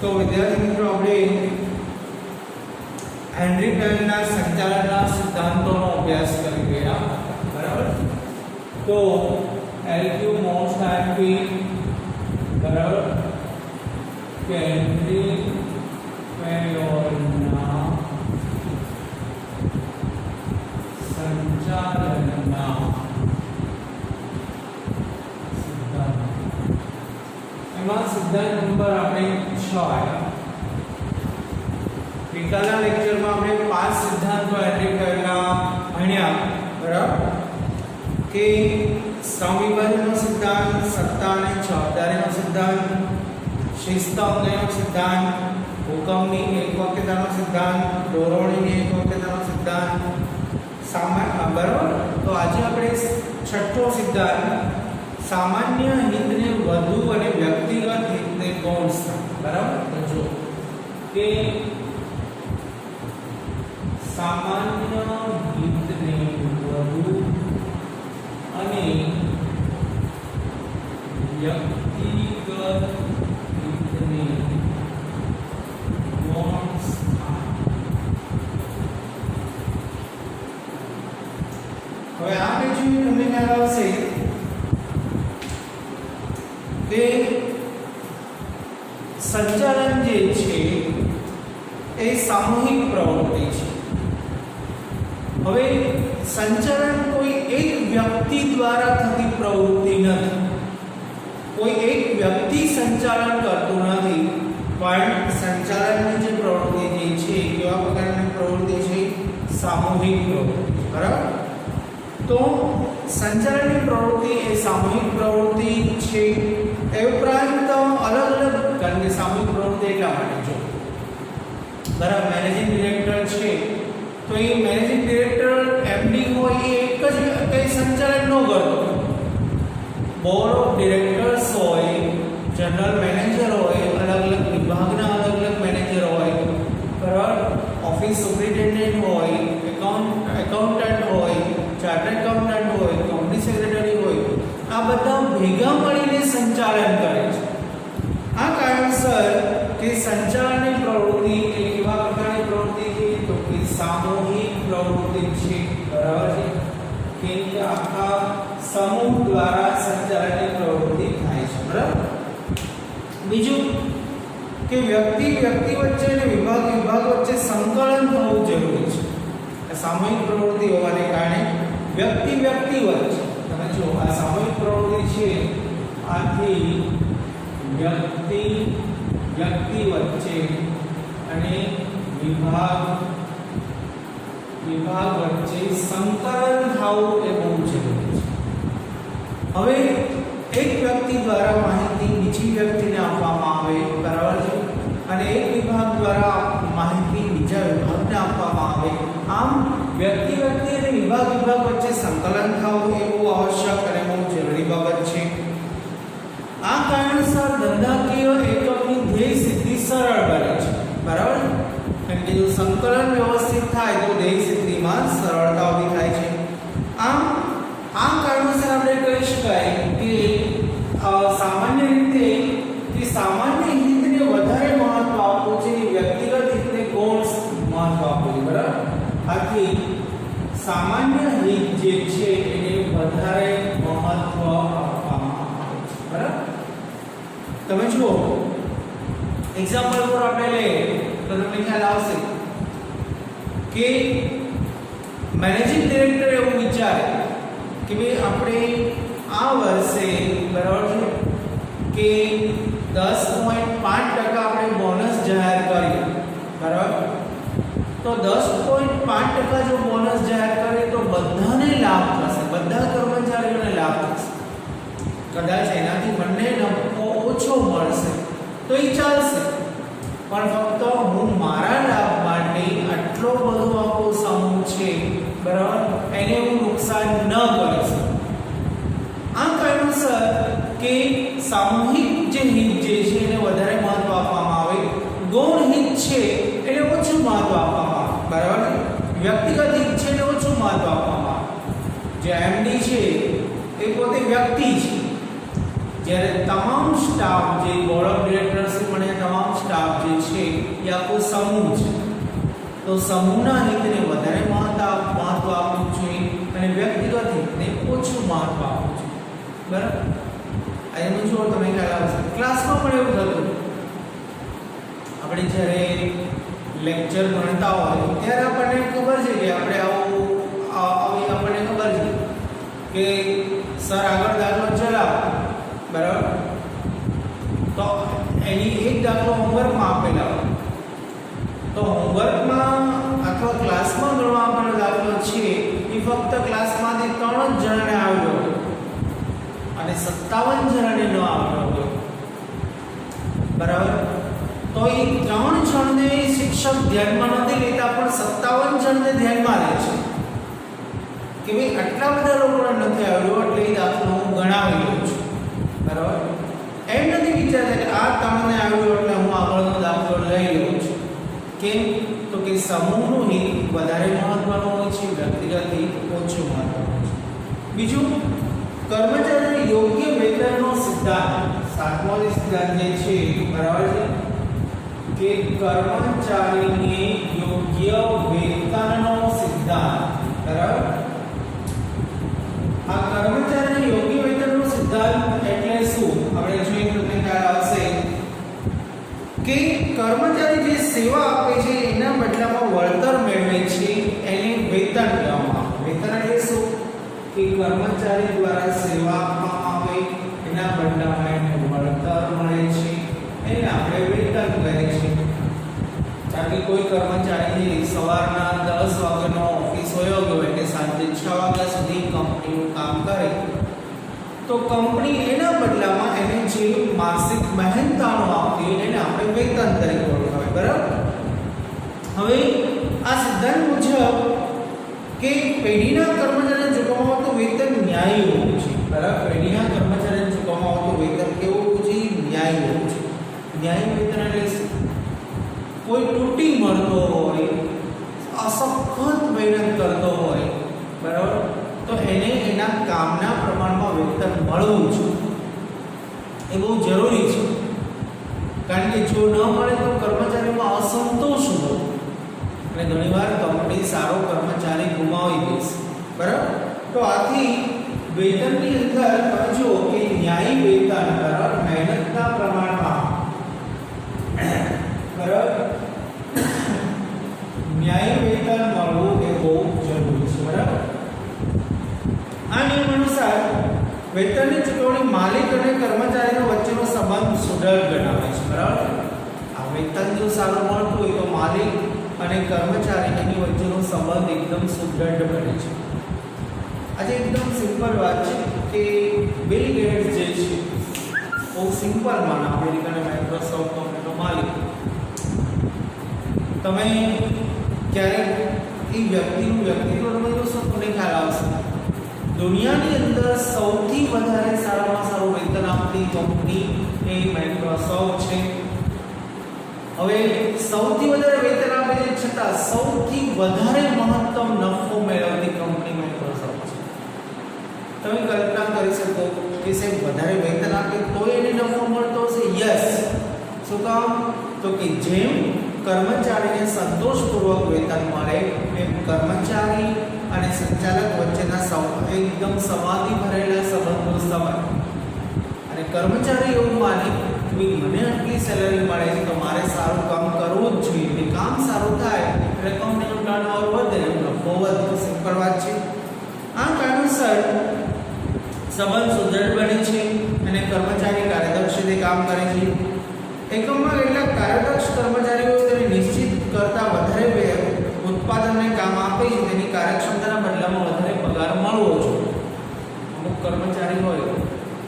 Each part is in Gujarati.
તો વિદ્યાર્થી મિત્રો આપણે હેનરી ટેલરના સંચાલનના સિદ્ધાંતોનો અભ્યાસ કરી ગયા, બરાબર. તો LQ મોસ્ટ આઈપી બરાબર કે હેનરી ટેલરના સંચાલનના સિદ્ધાંત, એમાં સિદ્ધાંત નંબર આપણે 6 આવ્યા. ગઈકાલના લેક્ચરમાં આપણે 5 સિદ્ધાંતો હેનરી ટેલરના ભણ્યા, બરાબર, કે સમવિભાજનનો સિદ્ધાંત, સત્તા અને જવાબદારીનો સિદ્ધાંત, શિસ્ત અંગેનો સિદ્ધાંત, હુકમની એકવાક્યતાનો સિદ્ધાંત, દોરવણીની એકવાક્યતાનો સિદ્ધાંત, બરાબર. તો આજે આપણે છઠ્ઠો સિદ્ધાંત, સામાન્ય હિતને વધુ અને વ્યક્તિગત હિતને ગૌણ સ્થાન, બરાબર. તો જો કે સામાન્ય હિતને વધુ અને વ્યક્તિગત હિતને ગૌણ સ્થાન. હવે આપણે જોઈએ તમને ખ્યાલ આવશે કે સંચાલન જે છે એ સામૂહિક પ્રવૃત્તિ છે. હવે સંચાલન કોઈ એક વ્યક્તિ દ્વારા થતી પ્રવૃત્તિ નથી, કોઈ એક વ્યક્તિ સંચાલન કરતું નથી, પણ સંચાલનની જે પ્રવૃત્તિ જે છે કેવા પ્રકારની પ્રવૃત્તિ છે? સામૂહિક પ્રવૃત્તિ, બરાબર. તો સંચાલનની પ્રવૃત્તિ એ સામૂહિક પ્રવૃત્તિ છે. એ ઉપરાંત અલગ અલગ, કારણ કે સામૂહિક પ્રવૃત્તિ એટલા માટે જો બરાબર મેનેજિંગ ડિરેક્ટર છે તો એ મેનેજિંગ ડિરેક્ટર એમડી હોય એ એક જ કઈ સંચાલન ન કરતો. બોર્ડ ઓફ ડિરેક્ટર્સ હોય, જનરલ મેનેજર હોય, અલગ અલગ વિભાગના અલગ અલગ મેનેજર હોય, બરાબર, ઓફિસ સુપરિન્ટેન્ડન્ટ હોય, એકાઉન્ટન્ટ હોય, ચાર્ટર્ડ એકાઉન્ટન્ટ હોય, કંપની સેક્રેટરી હોય, આ બધા ભેગા મળીને સંચાલન કરે છે. આ કારણસર કે સંચાલનની પ્રવૃત્તિ એ કેવા પ્રકારની પ્રવૃત્તિ છે? તો કે સામૂહિક પ્રવૃત્તિ છે, બરાબર છે, કે આખા સમૂહ દ્વારા સંચાલનની પ્રવૃત્તિ થાય છે, બરાબર. બીજું કે વ્યક્તિ વચ્ચે અને વિભાગ વચ્ચે સંકલન થવું જરૂરી છે. સામૂહિક પ્રવૃત્તિ હોવાને કારણે વ્યક્તિ વચ્ચે, તમે જો આ સામૂહિક પ્રવૃત્તિ છે, આથી વ્યક્તિ વચ્ચે અને વિભાગ વચ્ચે સંકલન થવું એ બહુ જરૂરી છે. હવે એક વ્યક્તિ દ્વારા માહિતી બીજી વ્યક્તિને આપવામાં આવે, બરાબર છે, અને એક વિભાગ દ્વારા માહિતી બીજા વિભાગને આપવામાં આવે. આમ વ્યક્તિ અને વિભાગ વચ્ચે સંકલન થવું એ બહુ આવશ્યક અને બહુ જરૂરી બાબત છે. આ કારણસર ધંધાકીય એકમની ધ્યેય સિદ્ધિ સરળ બને છે, બરાબર. કારણ કે જો સંકલન વ્યવસ્થિત થાય તો ધ્યેય સિદ્ધિમાં સરળતા ઊભી થાય છે. આમ આ કારણસર આપણે કહી શકાય કે સામાન્ય રીતે કે સામાન્ય હિતને વધારે મહત્વ આપવું છે, વ્યક્તિગત હિતને ગૌણ મહત્વ આપવું છે, બરાબર. આથી સામાન્ય હિત જે છે એને વધારે મહત્વ આપવામાં આવે છે, બરાબર. તમે જુઓ એક્ઝામ્પલ પર આપણે લઈએ તો તમને ખ્યાલ આવશે કે મેનેજિંગ ડિરેક્ટર એવું વિચારે કે ભાઈ આપણે આ વર્ષે, બરાબર છે, કે 10.5% આપણે બોનસ જાહેર કર્યું, બરાબર. તો 10.5% જો બોનસ જાહેર કરે તો બધાને લાભ થશે, બધા કર્મચારીઓને લાભ થશે. કદાચ એનાથી બંને નફો ઓછો મળશે તો એ ચાલશે, પણ ફક્ત હું મારા લાભ માટે આટલો બધો આખો સમૂહ છે, બરાબર, એને હું નુકસાન ન કરી શકું. આ કારણસર કે સામૂહિક જે હિત જે છે એને વધારે મહત્વ આપવામાં આવે, ગૌણ હિત છે એને ઓછું મહત્વ આપવામાં આવે, બરાબર. વ્યક્તિગત હિત છે એને ઓછું મહત્વ આપવામાં આવે. જે એમડી છે એ પોતે વ્યક્તિ છે, જ્યારે તમામ સ્ટાફ જે બોર્ડ ઓફ ડિરેક્ટર્સ પણ તમામ સ્ટાફ સ્ટાફ જે છે એ આખો સમૂહ છે, તો સમૂહના હિતને વધારે મહત્વ આપવું જોઈએ અને વ્યક્તિગત હિતને ઓછું મહત્વ આપવું જોઈએ. બરાબર? એનું જો તમે ખ્યાલ આવશે. ક્લાસમાં પણ એવું થતું. આપણે જ્યારે લેક્ચર ભણતા હોય ત્યારે આપણને ખબર છે કે આપણે આપણને ખબર છે કે સર આગળ દાખલો ચલાવો. બરાબર? તો એની એક દાખલો હોમવર્કમાં આપેલા હોય, તો હોમવર્કમાં અથવા ક્લાસમાં ગણવા આપણો દાખલો છે એ ફક્ત ક્લાસમાંથી 3 જ જણાને આવ્યો હોય અને 57 જણાને ન આવ્યો હોય. બરાબર? તો એ 3 જણને શિક્ષક ધ્યાનમાં નથી લેતા, પણ 57 જણને ધ્યાનમાં લે છે કે ભાઈ આટલા બધા લોકોને નથી આવ્યો એટલે એ દાખલો હું ગણાવી લઉં છું. બરાબર? એમ નથી વિચારતા કે આ 3 ને આવ્યો એટલે હું આગળનો દાખલો લઈ લઉં છું. કેમ? તો કે સમૂહનું હિત વધારે મહત્વનું હોય છે, વ્યક્તિગત હિત ઓછું મહત્વનું હોય છે. બીજું, કર્મચારીને યોગ્ય વેતનનો સિદ્ધાંત. 7મો સિદ્ધાંત જે છે, બરાબર છે, કે કર્મચારીને યોગ્ય વેતનનો સિદ્ધાંત. બરાબર? આ કર્મચારીને યોગ્ય વેતનનો સિદ્ધાંત એટલે શું? આપણે જોઈએ તો તમને ખ્યાલ આવશે કે કર્મચારી જે સેવા આપે છે એના બદલામાં વળતર મેળવે છે એને વેતન કહેવામાં આવે. વેતન એટલે શું? કે કર્મચારી દ્વારા સેવા આપવામાં આવે એના બદલામાં એને વળતર મળે છે, એને આપણે વેતન કહીએ છીએ. કારણ કે કોઈ કર્મચારી સવારના 10 વાગ્યાનો ઓફિસ હોય એટલે સાંજે 6 વાગ્યા સુધી કંપનીનું કામ કરે, તો કંપની એના બદલામાં એને જે માસિક મહેનતાણું આપતી હોય એને આપણે વેતન તરીકે ઓળખાય. બરાબર? હવે આ સિદ્ધાંત મુજબ કે પેઢીના કર્મચારીને ચૂકવવામાં આવતું વેતન ન્યાયી હોવું જોઈએ. બરાબર? પેઢીના કર્મચારીને ચૂકવવામાં આવતું વેતન કેવું હોવું જોઈએ? ન્યાયી હોવું જોઈએ. ન્યાયી વેતન એટલે શું? કોઈ તૂટી મળતો હોય, અસખત મહેનત કરતો હોય, બરાબર, તો એને એના કામના પ્રમાણમાં વેતન મળવું જોઈએ. એ બહુ જરૂરી છે. કારણ કે જો ન મળે તો કર્મચારીમાં અસંતોષ હોય અને ઘણીવાર કંપની સારો કર્મચારી ગુમાવી દેશે. બરાબર? તો આથી વેતનની અંદર તમે જુઓ કે ન્યાયી વેતન, બરાબર, મહેનતના પ્રમાણમાં, બરાબર, ન્યાયી વેતન મળવું એ બહુ જરૂરી છે. બરાબર? આ નિયમ અનુસાર વેતનની ચૂકવણી માલિક અને કર્મચારીનો વચ્ચેનો સંબંધ સુદૃઢ બનાવે છે. બરાબર? આ વેતન જો સારું મળતું હોય તો માલિક અને કર્મચારી એની વચ્ચેનો સંબંધ એકદમ સુદૃઢ બને છે. આજે એકદમ સિમ્પલ વાત છે કે બિલ ગેટ્સ જે છે બહુ સિમ્પલ માનો અમેરિકન અને માઇક્રોસોફ્ટ કંપનીનો માલિક. તમે ક્યારેક એ વ્યક્તિનું વ્યક્તિત્વ તમે જોશો તમને ખ્યાલ આવશે. દુનિયાની અંદર સૌથી વધારે સારામાં સારું વેતન આપતી કંપની એ માઇક્રોસોફ્ટ છે. હવે સૌથી વધારે વેતન આપે છે છતાં સૌથી વધારે મહત્તમ નફો મેળવતી કંપની માઇક્રોસોફ્ટ છે. તમે કલ્પના કરી શકો કે સાહેબ વધારે વેતન આપે તો એને નફો મળતો હશે? યસ. શું કામ? તો કે જેમ કર્મચારીને સંતોષપૂર્વક વેતન મળે એમ કર્મચારી અને સંચાલક વચ્ચેના એકદમ સમાધિ ભરેલા સંબંધો સમાન. અને કર્મચારી એવું માને કે મને આટલી સેલરી મળે છે તો મારે સારું કામ કરવું જ જોઈએ. કામ સારું થાય એટલે કંપનીનું ટર્નઓવર વધે, નફો વધે. સિમ્પલ વાત છે. આ કારણસર સંબંધ સુદૃઢ બને છે અને કર્મચારી કાર્યદક્ષ રીતે કામ કરે છે. એકમમાં કેટલાક કાર્યદક્ષ કર્મચારીઓ તેને નિશ્ચિત કરતાં વધારે ઉત્પાદનને કામ આપે છે તેની કાર્યક્ષમતાના બદલામાં વધારે પગાર મળવો જોઈએ. અમુક કર્મચારી હોય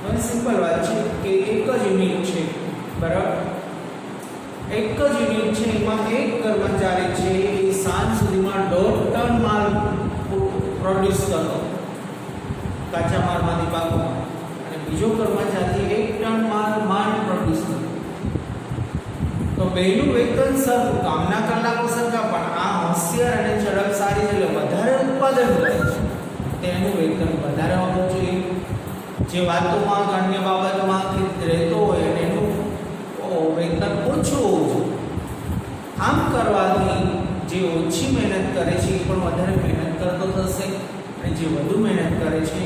તો સિમ્પલ વાત છે કે એક જ યુનિટ છે, બરાબર, એક જ યુનિટ છે, એમાં એક કર્મચારી છે એ સાંજ સુધીમાં 1.5 ટન માલ પ્રોડ્યુસ કરતો કાચા માલમાંથી પાકમાં, અને બીજો કર્મચારી 1 ટન માલ પ્રોડ્યુસ કરતો. તો બેનું વેતન સરખું, કામના કલાકો સરખા, પણ આ હોશિયાર અને ઝડપ સારી છે એટલે વધારે ઉત્પાદન કરે છે તેનું વેતન વધારે હોવું જોઈએ. જે વાતોમાં અન્ય બાબતોમાં રહેતો હોય એનું વેતન ઓછું હોવું જોઈએ. જે વધુ મહેનત કરે છે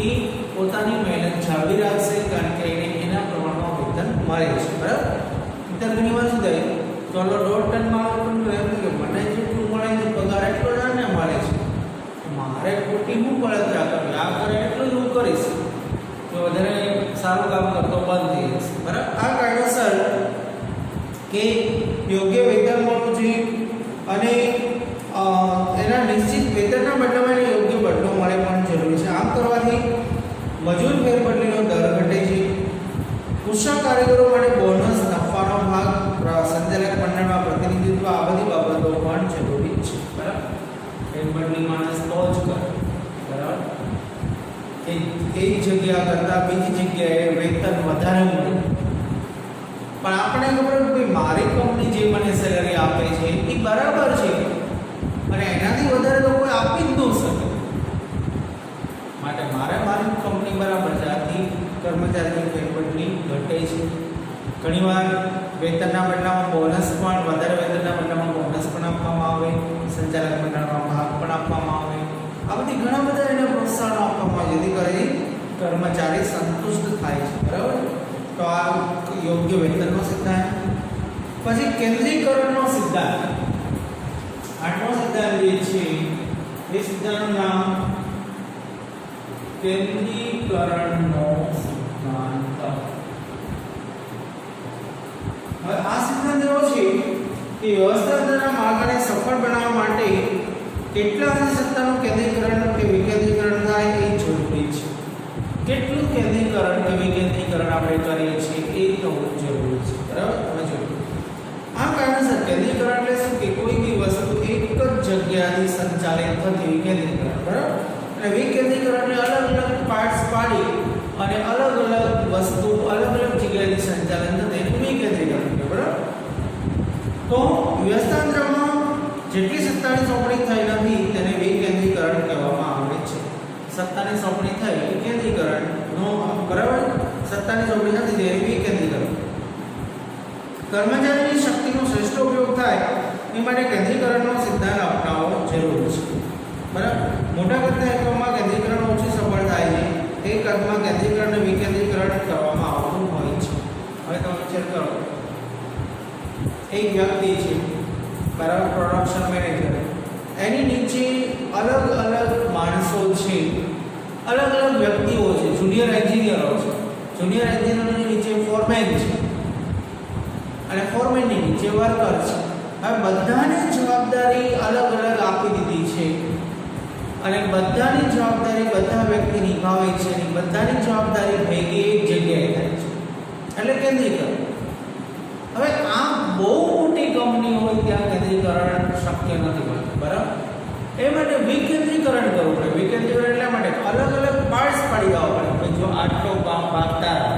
એ પોતાની મહેનત જાળવી રાખશે, કારણ કે એને એના પ્રમાણમાં વેતન મળે છે, બરાબર. તો ઘણી વાર શું થાય, ચલો 1.5 ટન માલ પણ એમ કે મને જેટલું મળે છે પગાર એટલો જ ને મળે છે, મારે ખોટી હું બળતરા કરવી, આ કરે એટલું જ હું કરીશ, તો વધારે સારું કામ કરતો બંધ થઈ જશે, બરાબર. આ કારણસર કે યોગ્ય વેતન મળવું જોઈએ અને એના નિશ્ચિત વેતનના બદલામાં એને યોગ્ય બદલો મળે પણ જરૂરી છે. આમ કરવાથી મજૂર ફેરબદલીનો દર ઘટે છે. કુશળ કારીગરો માટે બોનસ, નફાનો ભાગ, સંચાલક મંડળમાં પ્રતિનિધિત્વ, આ બધી બાબતો પણ જરૂરી છે, બરાબર. ફેરબદલી માણસ તો જ કરે, બરાબર. એક જગ્યા કરતાં બીજી જગ્યાએ વેતન વધારે મળે, પણ આપણે ખબર કે મારી કંપની જે મને સેલરી આપે છે એ બરાબર છે અને એનાથી વધારે તો કોઈ આપી જ ન શકે, માટે મારે મારી કંપની બરાબર છે. આથી કર્મચારીની ફેરબદલી ઘટે છે. ઘણીવાર વેતનના બદલામાં બોનસ પણ, વધારે વેતનના બદલામાં બોનસ પણ આપવામાં આવે, સંચાલક મંડળમાં ભાગ પણ આપવામાં આવે. આ બધી ઘણા બધા એને પ્રોત્સાહન આપવામાં આવે જેથી કરીને કર્મચારી સંતુષ્ટ થાય છે, બરાબર. તો આ યોગ્ય વેતનનો સિદ્ધાંત. પછી કેન્દ્રીકરણનો સિદ્ધાંત. આઠમો સિદ્ધાંત જે છે એ સિદ્ધાંતનું નામ કેન્દ્રીકરણનો સિદ્ધાંત. હવે આ સિદ્ધાંત એવો છે કે વ્યવસ્થાપનના માર્ગને સફળ બનાવવા માટે કેટલા સત્તાનું કેન્દ્રીકરણ કે વિકેન્દ્રીકરણ થાય એ જરૂરી છે. કેટલું કેન્દ્રીકરણ કે વિકેન્દ્રીકરણ આપણે કરીએ છીએ એ થવું જરૂરી છે, બરાબર. તમે જોજો આ કારણસર કેન્દ્રીકરણ એટલે શું કે કોઈ બી વસ્તુ એક જ જગ્યાએથી સંચાલિત થતી વિકેન્દ્રીકરણ, બરાબર. અને વિકેન્દ્રીકરણને અલગ અલગ પાર્ટ્સ પાડી અને અલગ અલગ વસ્તુ અલગ અલગ જગ્યાએથી સંચાલન થતી એને વિકેન્દ્રીકરણ કહેવાય, બરાબર. તો વ્યવસ્થાતંત્રમાં જેટલી સત્તાની સોંપણી થઈ નથી તેને વિકેન્દ્રીકરણ કહેવામાં આવે છે. સત્તાની સોંપણી થઈ વિકેન્દ્રીકરણનો, બરાબર. સત્તાની સોંપણી નથી તેને વિકેન્દ્રીકરણ. કર્મચારીની શક્તિનો શ્રેષ્ઠ ઉપયોગ થાય એ માટે કેન્દ્રીકરણનો સિદ્ધાંત અપનાવવો જરૂરી છે, બરાબર. મોટા કરતા એકમમાં કેન્દ્રીકરણ ઓછું સફળ થાય છે, તે કદમાં કેન્દ્રીકરણ અને વિકેન્દ્રીકરણ કરવામાં આવતું હોય છે. હવે તમે વિચાર કરો, એક વ્યક્તિ છે, બરાબર, પ્રોડક્શન મેનેજર, એની નીચે અલગ અલગ માણસો છે, અલગ અલગ વ્યક્તિઓ છે, જુનિયર એન્જિનિયરો છે, જુનિયર એન્જિનિયરોની નીચે ફોરમેન છે અને ફોરમેનની નીચે વર્કર છે. હવે બધાને જવાબદારી અલગ અલગ આપી દીધી છે અને બધાની જવાબદારી બધા વ્યક્તિ નિભાવે છે અને બધાની જવાબદારી ભેગી એક જગ્યાએ થાય છે, એટલે કેન્દ્રીકરણ. હવે આ બહુ મોટી કંપની હોય ત્યાં કેન્દ્રીકરણ શક્ય નથી બનતું, બરાબર. એ માટે વિકેન્દ્રીકરણ કરવું પડે. વિકેન્દ્રીકરણ એટલા માટે અલગ અલગ પાર્ટ્સ પાડી દેવા પડે. જો આટલો ભાગ તારા,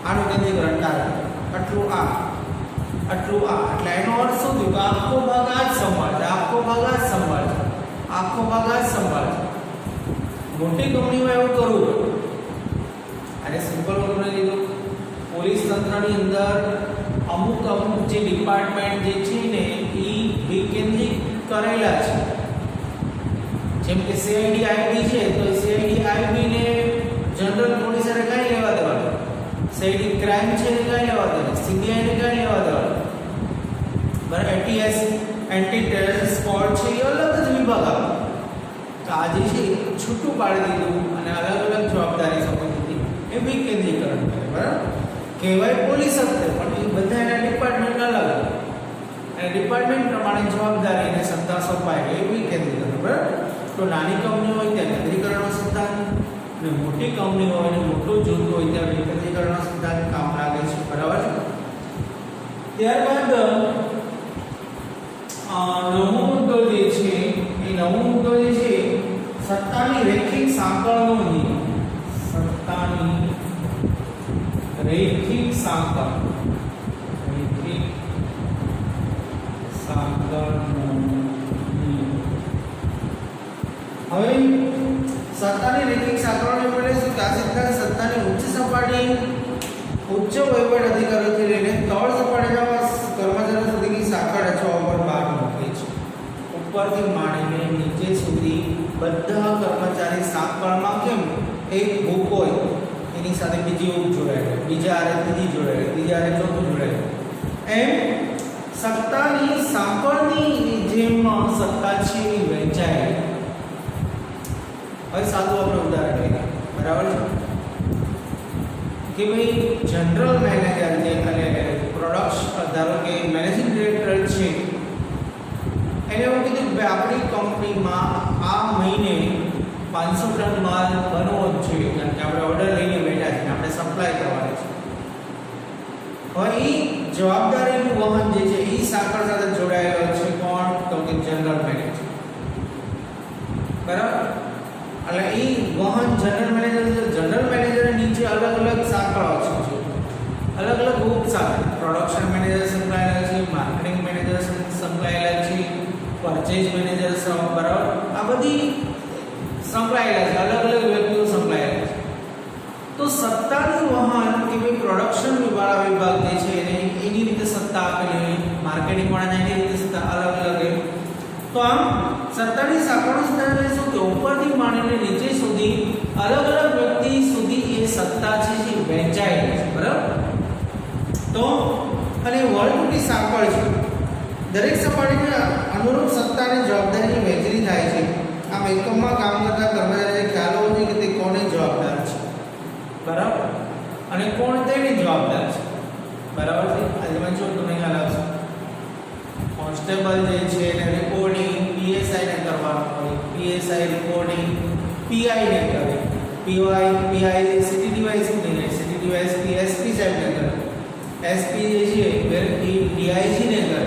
આનું કેન્દ્રીકરણ તારા, આટલું આ, આટલું આ, એટલે એનો અર્થ શું થયું કે આખો ભાગ આ જ સંભાળે, આખો ભાગ આ જ સંભાળે, આખો ભાગ આ જ સંભાળે. મોટી કંપનીમાં એવું કરવું પડે. અને સિમ્પલ તમને કીધું, પોલીસ તંત્રની અંદર અમુક જે ડિપાર્ટમેન્ટ જે છે ને એ વિકેન્દ્રિત કરેલા છે. જેમ કે સીઆઈડી આઈબી છે, તો સીઆઈડી આઈબી ને જનરલ પોલીસને કઈ લેવા દેવાનું, સીઆઈડી ક્રાઇમ છે ને કઈ લેવા દેવાનું, સીબીઆઈ ને કઈ લેવા દેવાનું, બરાબર. એટીએસ એન્ટી ટેરરિસ્ટ સ્ક્વોડ છે એ અલગ જ વિભાગ આવે. તો આજે છે છૂટું પાડી દીધું અને અલગ અલગ જવાબદારી સોંપી દીધી, એ વિકેન્દ્રીકરણ કરે, બરાબર. કહેવાય પોલીસ જ છે પણ એ બધા એના ડિપાર્ટમેન્ટ અલગ અને ડિપાર્ટમેન્ટ પ્રમાણે જવાબદારી અને સત્તા સોંપાય એ વિકેન્દ્રીકરણ, બરાબર. તો નાની કંપની હોય ત્યાં કેન્દ્રીકરણનો સિદ્ધાંત અને મોટી કંપની હોય અને મોટું જૂથ હોય ત્યાં વિકેન્દ્રીકરણનો સિદ્ધાંત કામ લાગે છે, બરાબર. ત્યારબાદ નવમો મુદ્દો જે છે એ નવમો મુદ્દો જે છે સત્તાની રૈખિક સાંકળનો નિયમ. સત્તાની રૈખિક સાંકળ, રૈખિક સાંકળનો નિયમ. હવે સત્તાની રૈખિક સાંકળોને એટલે શું કે આ સિદ્ધાંત સત્તાની ઉચ્ચ સપાટી, ઉચ્ચ વહીવટ અધિકારીઓથી લઈને તળ સપાટીના કર્મચારીઓ સુધીની સાંકળ રચવા પર ભાર મૂકે છે. ઉપરથી માંડીને નીચે સુધી બધા કર્મચારી એની સાથે બીજી ઉપ જોડાયેલી, બીજા હારે ત્રીજી જોડાયેલી, ત્રીજા હારે ચોથું જોડાયેલું, એમ સત્તાની સાંકળની જેમ સત્તા છે એ વહેંચાય. હવે સાદું આપણે ઉદાહરણ લઈએ, બરાબર છે કે ભાઈ જનરલ મેનેજર જે અને પ્રોડક્ટ ધારો કે મેનેજિંગ ડિરેક્ટર છે, એને એવું કીધું કે આપણી કંપનીમાં આ મહિને 500 ટન માલ બનવો જ જોઈએ, કારણ કે આપણે ઓર્ડર લઈને બેઠા છીએ, આપણે સપ્લાય કરવાની છે. હવે એ જવાબદારીનું વહન જે છે એ સાંકળ સાથે જોડાયેલો છે. કોણ? તો કે જનરલ મેનેજર, બરાબર. એટલે એ વહન જનરલ મેનેજર નીચે અલગ અલગ સાંકળો છે, અલગ અલગ ઉપ સાંકળ. પ્રોડક્શન મેનેજર સંકળાયેલા છે, માર્કેટિંગ મેનેજર સંકળાયેલા છે, પરચેજ મેનેજર, બરાબર. આ બધી સંકળાયેલા છે, અલગ અલગ વ્યક્તિઓ સંકળાયેલા છે. તો સત્તાનું વહન કે ભાઈ પ્રોડક્શન વાળા વિભાગ જે છે એને એની રીતે સત્તા આપેલી હોય, માર્કેટિંગ વાળાને એની રીતે સત્તા અલગ અલગ હોય. તો આમ સત્તાની સાંકળો શું કે ઉપરથી માંડીને નીચે સુધી અલગ અલગ વ્યક્તિ સુધી એ સત્તા છે જે વહેંચાયેલી છે, બરાબર. તો અને વર્તુળની સાંકળ છે, દરેક સપાટીને અનુરૂપ સત્તાની જવાબદારીની વહેંચણી થાય છે. આમ એકમમાં કામ કરતા કર્મચારીને ખ્યાલ હોવો જોઈએ કે તે કોને જવાબદાર છે, બરાબર, અને કોણ તેની જવાબદાર છે, બરાબર છે. આજે જો તમને ખ્યાલ આવશે, કોન્સ્ટેબલ જે છે એને રિપોર્ટિંગ પીએસઆઈ ને કરવાનું હોય, પીએસઆઈ રિપોર્ટિંગ પીઆઈ ને કરે, પીઆઈ સિટી ડીવાયએસપી ને, સિટી ડીવાયએસપી એસપી સાહેબ ને કરે, એસપી જે છે એ ડીઆઈજી ને કરે,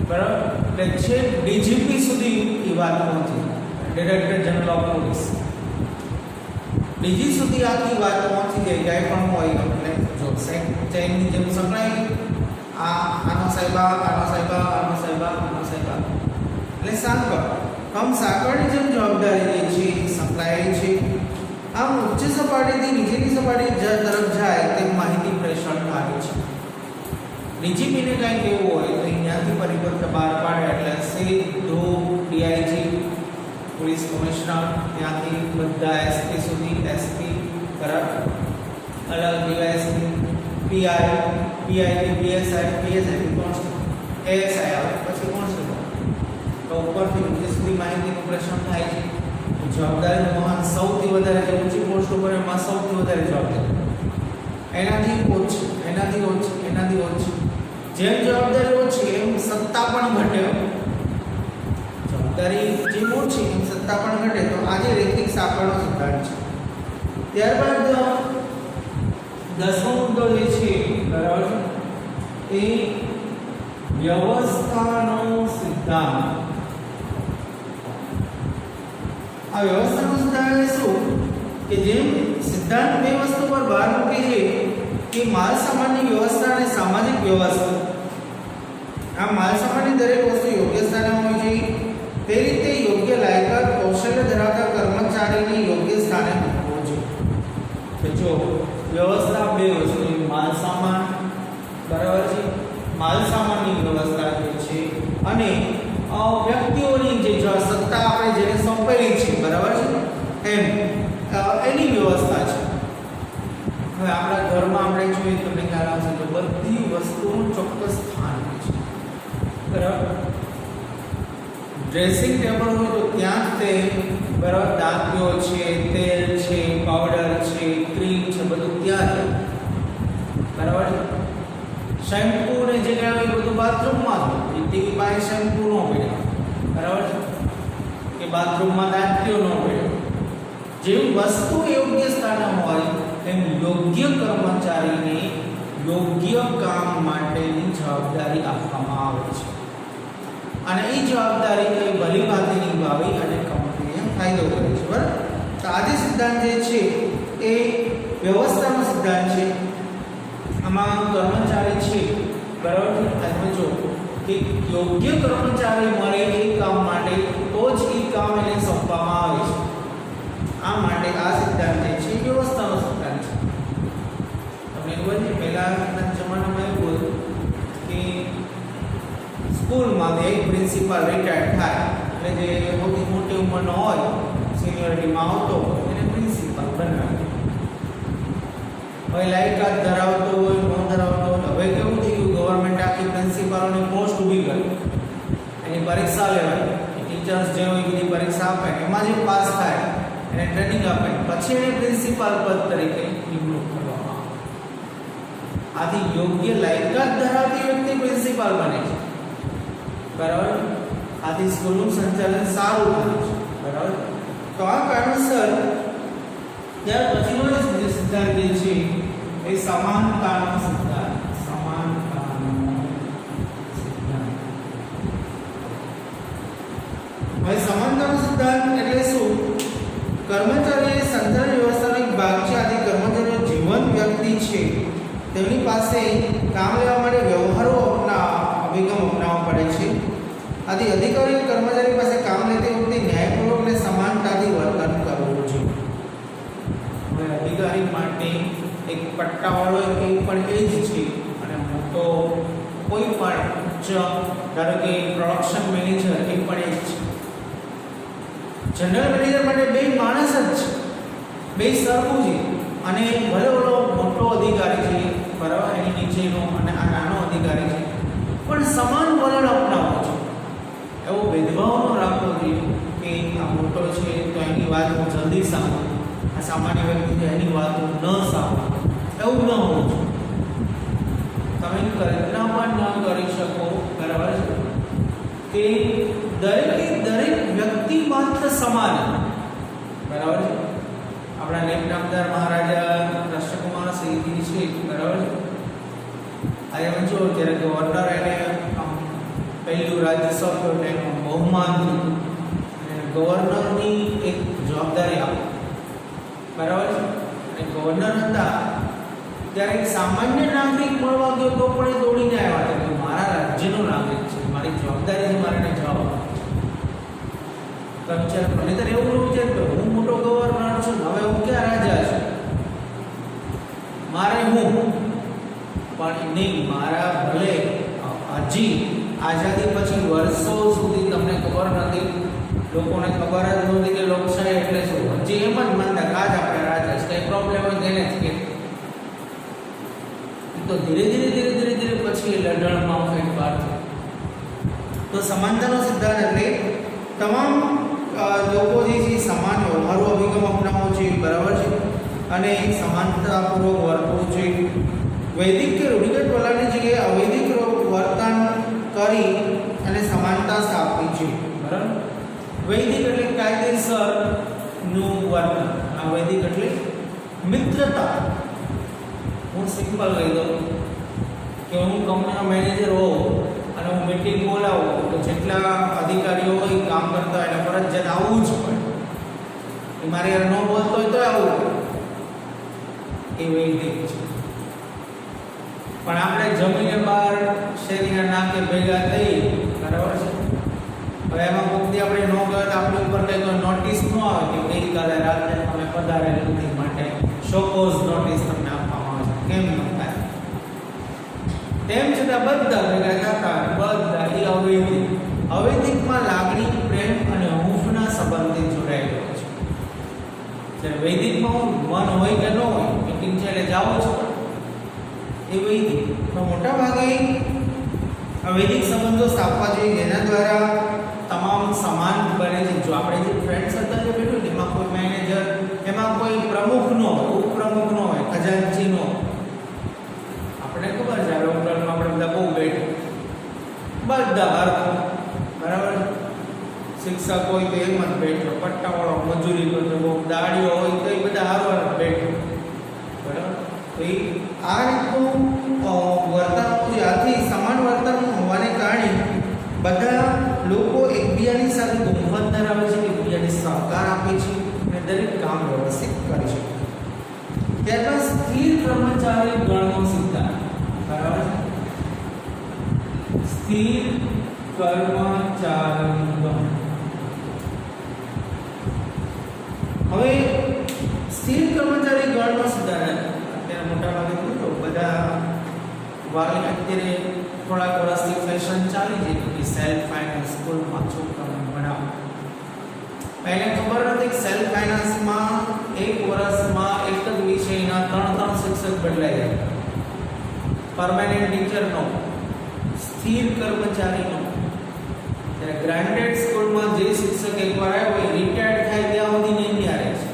બરાબર. એટલે છે ડીજીપી સુધી એ વાત પહોંચી, director general of police, DG સુધી આખી વાત પહોંચી જાય. કાંઈ પણ હોય એટલે જો ચેનની જેમ સંકળાય, આનો સાહેબા, આનો સાહેબા, આનો સાહેબા, આનો સાહેબા, એટલે સાંકળ. આમ સાંકળની જેમ જવાબદારી જે છે એ સંકળાયેલી છે. આમ ઉચ્ચ સપાટીથી નીચેની સપાટી તરફ જાય તેમ માહિતી પ્રેષણ થાય છે. ડીજીપીને કંઈ કહેવું હોય તો અહીંયાથી પરિપત્ર બહાર પાડે એટલે સીધું ડીઆઈજી, પોલીસ કમિશનર, ત્યાંથી બધા એસપી સુધી, એસપી, બરાબર, અલગ DYSP, PI, PSI, PSI constable, ASI આવે, પછી કોન્સ્ટેબલ. તો ઉપરથી નીચે સુધી માહિતીનું પ્રેષણ થાય છે. જવાબદારીનું વહન સૌથી વધારે જે ઊંચી પોસ્ટ ઉપર એમાં સૌથી વધારે જવાબદારી, એનાથી ઓછી, એનાથી ઓછી, એનાથી ઓછી. જેમ જવાબદારી ઓછી એમ સત્તા પણ ઘટે. જવાબદારી જેમ ઓછી એમ સત્તા પણ ઘટે. તો આજે રેખિક સાંકળનો સિદ્ધાંત છે. ત્યારબાદ 10મો મુદ્દો જે છે, બરાબર, એ વ્યવસ્થાનો સિદ્ધાંત. આ વ્યવસ્થાનો સિદ્ધાંત શું કે જેમ સિદ્ધાંત બે વસ્તુ પર ભાર મૂકે છે કે માલ સામાનની વ્યવસ્થા અને સામાજિક વ્યવસ્થા. આ માલ સામાનની દરેક વસ્તુ યોગ્ય સ્થાને હોવી જોઈએ, તે રીતે યોગ્ય લાયકાત કૌશલ્ય ધરાવતા કર્મચારીને યોગ્ય સ્થાને મૂકવો જોઈએ. તો જો વ્યવસ્થા બે વસ્તુ, માલ સામાન, બરાબર છે, માલ સામાનની વ્યવસ્થા જે છે અને વ્યક્તિઓની જે સત્તા આપણે જેને સોંપેલી છે, બરાબર છે, એની વ્યવસ્થા છે. હવે આપણા ઘરમાં આપણે જોઈએ તો તમને ખ્યાલ આવશે કે બધી વસ્તુનું ચોક્કસ સ્થાન હોય છે, બરાબર. ડ્રેસિંગ ટેબલ હોય તો ત્યાં જ તે, બરાબર, દાંતીઓ છે, તેલ છે, પાવડર છે, ક્રીમ છે, બધું ત્યાં જ, બરાબર. શેમ્પૂ ને જે કહેવાય એ બધું બાથરૂમમાં જ, ટીવી પાસે શેમ્પૂ ન પડે, બરાબર, કે બાથરૂમમાં દાંતીઓ ન પડે. જેવી વસ્તુ યોગ્ય સ્થાને હોય એમ યોગ્ય કર્મચારીને યોગ્ય કામ માટેની જવાબદારી આપવામાં આવે છે અને એ જવાબદારી કઈ ભલી ભાતે નિભાવી અને કંપનીને ફાયદો કરે છે, બરાબર. તો આ જે સિદ્ધાંત જે છે એ વ્યવસ્થાનો સિદ્ધાંત છે. આમાં કર્મચારી છે, બરાબર, તમે જો કે યોગ્ય કર્મચારી મળે એ કામ માટે તો જ એ કામ એને સોંપવામાં આવે છે. આ માટે આ સિદ્ધાંત જે છે વ્યવસ્થાનો સિદ્ધાંત છે. તમને ખબર છે પહેલાના જમાનામાં એવું હતું કે સ્કૂલમાં એક પ્રિન્સિપાલ રિટાયર્ડ થાય એટલે જે સૌથી મોટી ઉંમરનો હોય સિનિયોરિટીમાં આવતો એને પ્રિન્સિપાલ બનાવે. હવે લાયકાત ધરાવતો હોય ન ધરાવતો હોય, હવે કેવું થયું, ગવર્મેન્ટ આખી પ્રિન્સિપાલોની પોસ્ટ ઊભી કરી, એની પરીક્ષા લેવાય, ટીચર્સ જે હોય બધી પરીક્ષા આપે, એમાં જે પાસ થાય એને ટ્રેનિંગ આપે, પછી એને પ્રિન્સિપાલ પદ તરીકે નિમણૂક કરવામાં આવે. આથી યોગ્ય લાયકાત ધરાવતી વ્યક્તિ પ્રિન્સિપાલ બને છે, બરાબર. આથી સ્કૂલનું સંચાલન સારું થાય છે, બરાબર. તો આ કારણસર ત્યાર પછીનો જે સિદ્ધાંત જે છે એ સમાનતાનો સિદ્ધાંત. હવે સમાનતાનો સિદ્ધાંત એટલે શું? કર્મચારી સંચાલન વ્યવસ્થાનો એક ભાગ છે. આથી કર્મચારીઓ જીવંત વ્યક્તિ છે, તેમની પાસે કામ લેવા માટે વ્યવહારો અભિગમ અપનાવવો પડે છે. આથી અધિકારીઓ કર્મચારી પાસે કામ લેતી વખતે ન્યાયપૂર્વક અને સમાનતાથી વર્તન કરવું જોઈએ. હવે અધિકારી માટે એક પટ્ટાવાળો એ પણ એ જ છે, અને મોટો કોઈ પણ ઉચ્ચ, ધારો કે પ્રોડક્શન મેનેજર, એ પણ એ જ છે. જનરલ મેનેજર માટે બે માણસ જ છે, બે સરખું છે, અને ભલે ઓલો મોટો અધિકારી છે, બરાબર, એની નીચેનો અને આ નાનો અધિકારી છે, પણ સમાન વલણ અપનાવવો છે. એવો ભેદભાવ ન રાખવો જોઈએ કે આ મોટો છે તો એની વાત હું જલ્દી સાંભળું, આ સામાન્ય વ્યક્તિ છે એની વાત હું ન સાંભળું, એવું ન હોવું જોઈએ. તમે કલ્પના પણ ન કરી શકો, બરાબર છે, કે દરેક વ્યક્તિ માત્ર સમાન, બરાબર છે. આપણા નેકનામદાર મહારાજા રાષ્ટ્રકુમાર સિંહજી છે, બરાબર છે. આજે અમે જો જ્યારે ગવર્નર એને પહેલું રાજ્યસભા એનું બહુમાન થયું, અને ગવર્નરની એક જવાબદારી આપી, બરાબર છે. અને ગવર્નર હતા ત્યારે એક સામાન્ય નાગરિક મળવા ગયો તો પણ એ દોડીને આવ્યા હતા કે મારા રાજ્યનો નાગરિક છે, મારી જવાબદારી છે, મારે એને જવાબ આપવો છે. વિચાર મને તો એવું વિચાર કે હું મોટો ગવર્નર છું, હવે હું ક્યાં રાજા છું, મારે હું પણ નહીં, મારા ભલે હજી આઝાદી પછી વર્ષો સુધી તમને ખબર નથી, લોકોને ખબર જ નહોતી કે લોકશાહી એટલે શું, હજી એમ જ માનતા કે આજ આપણે રાજા છે, કંઈ પ્રોબ્લેમ હોય તેને જ કે. તો ધીરે ધીરે પછી લડણમાં ફેરફાર થયો. તો સમાનતાનો સિદ્ધાંત એટલે તમામ લોકો જે છે સમાન વ્યવહારો અભિગમ અપનાવવો છે, બરાબર છે, અને સમાનતાપૂર્વક વર્તવું છે. વૈદિક કે રૂઢિગત વલણની જગ્યાએ અવૈદિક વર્તન કરી અને સમાનતા સ્થાપવી છે, બરાબર. વૈદિક એટલે કાયદેસરનું વર્તન, અવૈદિક એટલે મિત્રતા. હું સિમ્પલ કહી દઉં કે હું કંપનીનો મેનેજર હોઉં અને હું મીટિંગ બોલાવું તો જેટલા અધિકારીઓ હોય કામ કરતા હોય એને ફરજિયાત આવવું જ પડે. એ મારે યાર ન બોલતો હોય તો આવવું પડે, એ વૈદિક છે. પણ આપણે જમીને બહાર શેરીના નાકે ભેગા થઈ, બરાબર છે, હવે એમાં મુક્તિ આપણે ન ગયો તો આપણી ઉપર કંઈ કોઈ નોટિસ ન આવે કે ગઈકાલે રાત્રે તમે પધારેલ નથી માટે શોકોઝ નોટિસ તમને આપવામાં આવે છે, કેમ ન થાય? તેમ છતાં બધા ભેગા થતા, બધા એ અવૈદિક. અવૈદિકમાં લાગણી, પ્રેમ અને હૂંફના સંબંધથી જોડાયેલો છે. જ્યારે વૈદિકમાં મન હોય કે ન હોય, મીટિંગ છે એટલે જાવું છે, એ વૈદિક. તો મોટા ભાગે અવૈદિક સંબંધો સ્થાપવા જોઈએ, જેના દ્વારા તમામ સમાન બને છે. જો આપણે જે ફ્રેન્ડ સર્કલ જે બેઠું એમાં કોઈ મેનેજર, એમાં કોઈ પ્રમુખ ન હોય, ઉપપ્રમુખ ન હોય, ખજાનચી ન હોય. આપણે ખબર છે આ લોકડાઉનમાં આપણે બધા બહુ બેઠું, બધા હરખું, બરાબર. શિક્ષક હોય તો એમ જ બેઠો, પટ્ટાવાળો મજૂરી કરતો, બહુ દાડીઓ હોય તો એ બધા હારવાર બેઠો, બરાબર. તો એ આ રીતનું વર્તન આથી સમાન વર્તન હોવાને કારણે બધા લોકો એકબીજાની સાથે ગુણવત્તા ધરાવે છે, એકબીજાને સહકાર આપે છે અને દરેક કામ વ્યવસ્થિત કરે છે. ત્યારબાદ સ્થિર કર્મચારી ગણનો સિદ્ધાંત, બરાબર છે. સ્થિર કર્મચારી ગણ. હવે સ્થિર કર્મચારી ગણનો સિદ્ધાંત અત્યારે મોટા ભાગે બધા વાલી અત્યારે થોડાક વર્ષથી ફેશન ચાલી છે કે સેલ્ફ ફાઇનાન્સ સ્કૂલમાં છોકરાઓને ભણાવો. પહેલે ખબર નથી કે સેલ્ફ ફાઇનાન્સમાં એક વર્ષમાં એક જ વિષયના 3 શિક્ષક બદલાઈ જાય. પરમેનન્ટ ટીચરનો, સ્થિર કર્મચારીનો. ત્યારે ગ્રાન્ટેડ સ્કૂલમાં જે શિક્ષક એકવાર આવ્યો હોય રિટાયર્ડ થાય ત્યાં સુધી નહીં રહે છે.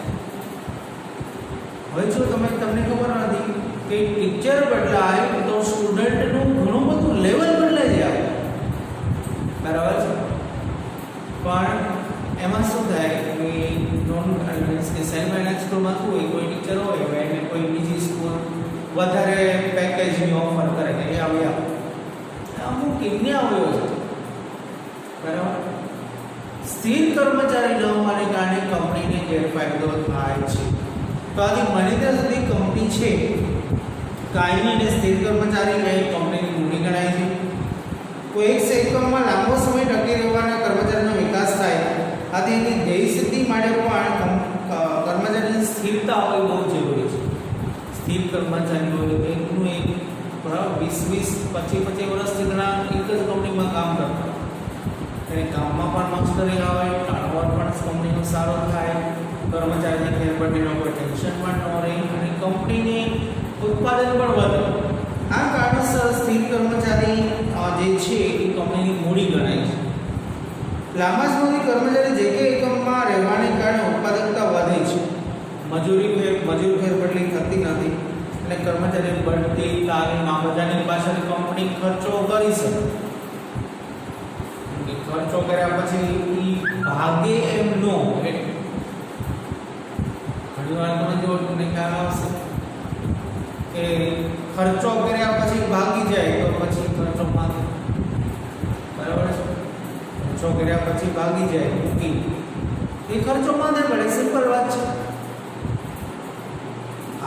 હવે જો તમને ખબર નથી કે ટીચર બદલાય તો સ્ટુડન્ટનું ઘણું બધું લેવલ બદલાઈ જાય, બરાબર છે. પણ એમાં શું થાય કે નોન મીન્સ કે સેલ્ફ ફાઇનાન્સ સ્કૂલમાં શું હોય, કોઈ ટીચર હોય એને કોઈ બીજી સ્કૂલ વધારે પેકેજની ઓફર કરે કે એ આવ્યા અમુક એમને આવ્યો છે, બરાબર. સ્થિર કર્મચારી ન હોવાને કારણે કંપનીને ગેરફાયદો થાય છે. તો આથી મને ત્યાં સુધી કંપની છે કાયમી અને સ્થિર કર્મચારી એ કંપનીની મૂડી ગણાય છે. કોઈ એક સેક્ટરમાં લાંબો સમય ટકી રહેવાના કર્મચારીનો વિકાસ થાય, આથી એની ધ્યેય સિદ્ધિ માટે પણ કર્મચારીની સ્થિરતા હોવી બહુ જરૂરી છે. સ્થિર કર્મચારી હોય એકનું એક બરાબર 20-25 વર્ષથી ઘણા એક જ કંપનીમાં કામ કરતા, એને કામમાં પણ મસ્તરી આવે, ટાળવળ પણ કંપનીનો સારો થાય, કર્મચારીને ફેરબદલીનો કોઈ ટેન્શન પણ ન રહે અને કંપનીને ઉત્પાદન પણ વધે. આ કારણસર સ્થિર કર્મચારી જે છે એ કંપનીની મૂડી ગણાય છે. લાંબા સમયથી કર્મચારી જે કે એકમમાં રહેવાને કારણે ઉત્પાદકતા વધે છે, મજૂર ફેરબદલી થતી નથી અને કર્મચારી બઢતી, તાલીમ આ બધાની પાછળ કંપની ખર્ચો કરી શકે. ખર્ચો કર્યા પછી ભાગે એમ નો ઘણી વાર તમે જો તમને ખ્યાલ આવશે કે ખર્ચો કર્યા પછી ભાગી જાય તો પછી ખર્ચો માંગે, બરાબર છે. ખર્ચો કર્યા પછી ભાગી જાય એ ખર્ચો માંગે પડે, સિમ્પલ વાત છે.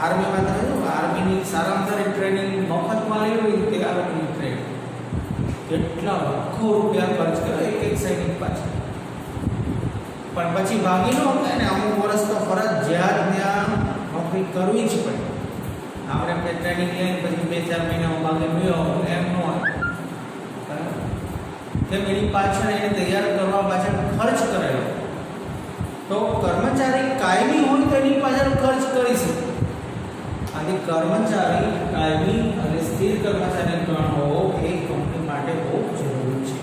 આર્મીમાં તમે જો આર્મીની સારામાં સારી ટ્રેનિંગ મફતમાં લેવી તે આર્મીની ટ્રેનિંગ કેટલા લાખો રૂપિયા ખર્ચ કરે એક સૈનિક પાછળ, પણ પછી ભાગી ન થાય ને અમુક વર્ષ તો ફરજિયાત ત્યાં નોકરી કરવી જ પડે. આપણે ટ્રેનિંગ લઈને પછી 2-4 મહિનામાં ભાગે મળ્યો એમ ન હોય, તેમ એની પાછળ એને તૈયાર કરવા પાછળ ખર્ચ કરેલો. તો કર્મચારી કાયમી હોય તો એની પાછળ ખર્ચ કરી શકે. આથી કર્મચારી કાયમી અને સ્થિર કર્મચારી ગણવો એ કંપની માટે બહુ જરૂરી છે.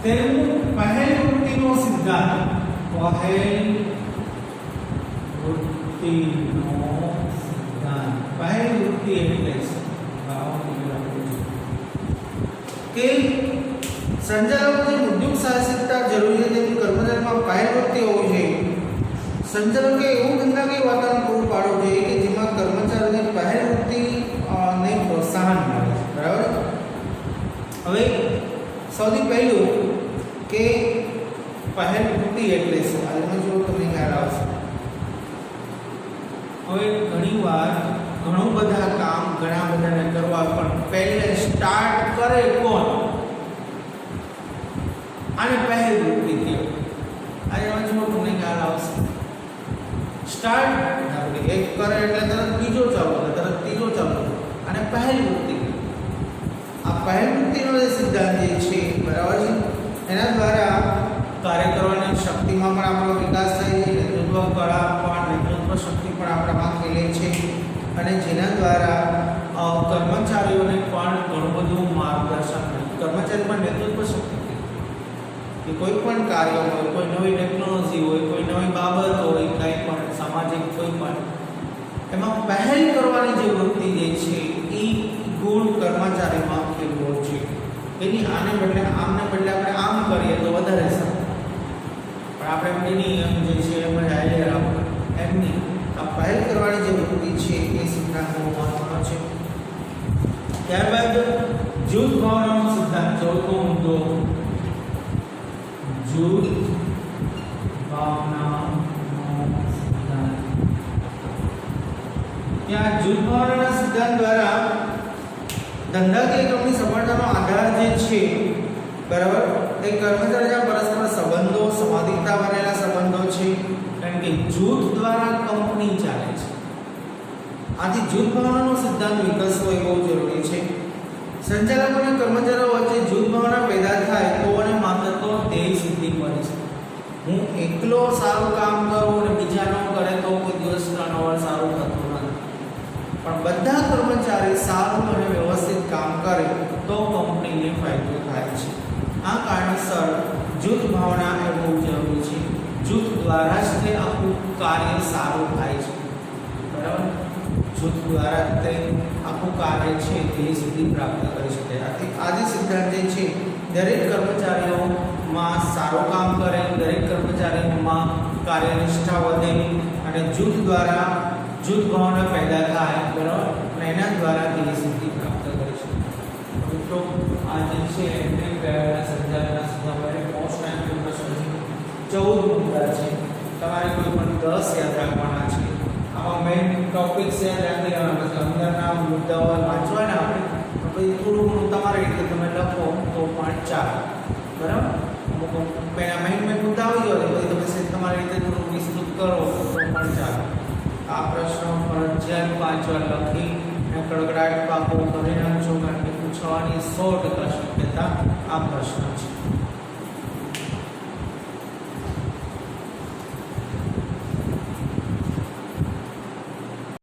તેનું પહેલ વૃત્તિનો સિદ્ધાંત, પહેલ વૃત્તિ એટલે કે સંચાલકોની ઉદ્યોગ સાહસિકતા જરૂરી છે, તેથી કર્મચારીમાં પહેલ વૃત્તિ હોવી જોઈએ. સંચાલકે એવું ધંધાકીય વાતાવરણ પૂરું પાડવું જોઈએ કે જેમાં કર્મચારીઓની પહેલ વૃત્તિને પ્રોત્સાહન મળે, બરાબર. હવે સૌથી પહેલું કે પહેલ વૃત્તિ એટલે શું, આજમાં જો તમને ખ્યાલ આવશે. હવે ઘણીવાર ઘણું બધા કામ ઘણા બધાને કરવા પણ પહેલે સ્ટાર્ટ કરે કોણ, આને પહેલ વૃત્તિ કહેવાય. આજમાં જો તમને ખ્યાલ આવશે. સ્ટાર્ટ એક કરે એટલે તરત બીજો ચાલુ કરે, તરત ત્રીજો ચાલુ કરે, અને પહેલ વૃત્તિ. આ પહેલ વૃત્તિનો જે સિદ્ધાંત જે છે, બરાબર છે, એના દ્વારા કાર્ય કરવાની શક્તિમાં પણ આપણો વિકાસ થાય છે, નેતૃત્વ કળા પણ નેતૃત્વ શક્તિ પણ આપણામાં ખીલે છે અને જેના દ્વારા કર્મચારીઓને પણ ઘણું બધું માર્ગદર્શન મળે. કર્મચારી પણ નેતૃત્વ શક્તિ કે કોઈ પણ કાર્ય હોય, કોઈ નવી ટેકનોલોજી હોય, કોઈ નવી બાબત હોય, કંઈ પણ સામાજિક કોઈ પણ એમાં પહેલ કરવાની જે વૃત્તિ જે છે એ ગુણ કર્મચારીમાં ખીલવો છે. એની આને બદલે આમને બદલે આપણે આમ કરીએ તો વધારે સારું, પણ આપણે એમની એમ જે છે એમ જ આઈડિયા રાખો એમની આ પહેલ કરવાની જે વૃત્તિ છે એ સિદ્ધાંત બહુ મહત્વનો છે. ત્યારબાદ જૂથ ભાવનાનો સિદ્ધાંત, ચોથો મુદ્દો જૂથ ભાવનાનો સિદ્ધાંત. ત્યાં જૂથ ભાવનાના સિદ્ધાંત દ્વારા ધંધાકીય કંપની સફળતાનો આધાર જે છે, બરાબર, તે કર્મચારીના પરસ્પર સંબંધો, સંવાદિતા બનેલા સંબંધો છે, કારણ કે જૂથ દ્વારા કંપની ચાલે છે. આથી જૂથ ભાવનાનો સિદ્ધાંત વિકસવો એ બહુ જરૂરી છે. સંચાલકો અને કર્મચારીઓ વચ્ચે જૂથ ભાવના પેદા થાય તો અને માત્ર તો ધ્યેય સિદ્ધિ મળી શકે. હું એકલો સારું કામ કરું અને બીજા ન કરે તો કોઈ દિવસ ટર્નઓવર સારું થતું નથી, પણ બધા કર્મચારી સારું અને વ્યવસ્થિત કામ કરે તો કંપનીને ફાયદો થાય છે. આ કારણસર જૂથ ભાવના એ બહુ જરૂરી છે. જૂથ દ્વારા જ તે આખું કાર્ય સારું થાય છે. બરાબર, જૂથ દ્વારા તે આખું કાર્ય છે તે સુધી પ્રાપ્ત કરી શકાય. આથી આજે સિદ્ધાંત જે છે દરેક કર્મચારીઓમાં સારું કામ કરે, દરેક કર્મચારીઓમાં કાર્યનિષ્ઠા વધે અને જૂથ દ્વારા જૂથ ભાવના પેદા થાય. બરાબર, અને એના દ્વારા તે સિદ્ધિ પ્રાપ્ત કરી શકાય. મિત્રો આ જે છે એમને કહેવાના સંચાલનના સુધારા મોસ્ટ ટાઈમ પ્રશ્ન છે. 14 મુદ્દા છે, તમારે કોઈ પણ 10 યાદ રાખવાના છે. આમાં મેઇન ટોપિક્સ યાદ રાખી લેવાના છે, અંદરના મુદ્દાઓ વાંચવાના આપણે, પછી થોડું ઘણું તમારી રીતે તમે લખો તો પણ ચાલે. બરાબર, અમુક પહેલા મેઇન મુદ્દા આવી ગયો પછી તમે તમારી રીતે થોડું વિસ્તૃત કરો તો પણ ચાલે. આ પ્રશ્ન ફરજિયાત 5 વાર લખી અને કડકડાટ પાકો કરી નાખજો, કારણ કે પૂછવાની 100% શક્યતા આ પ્રશ્ન છે.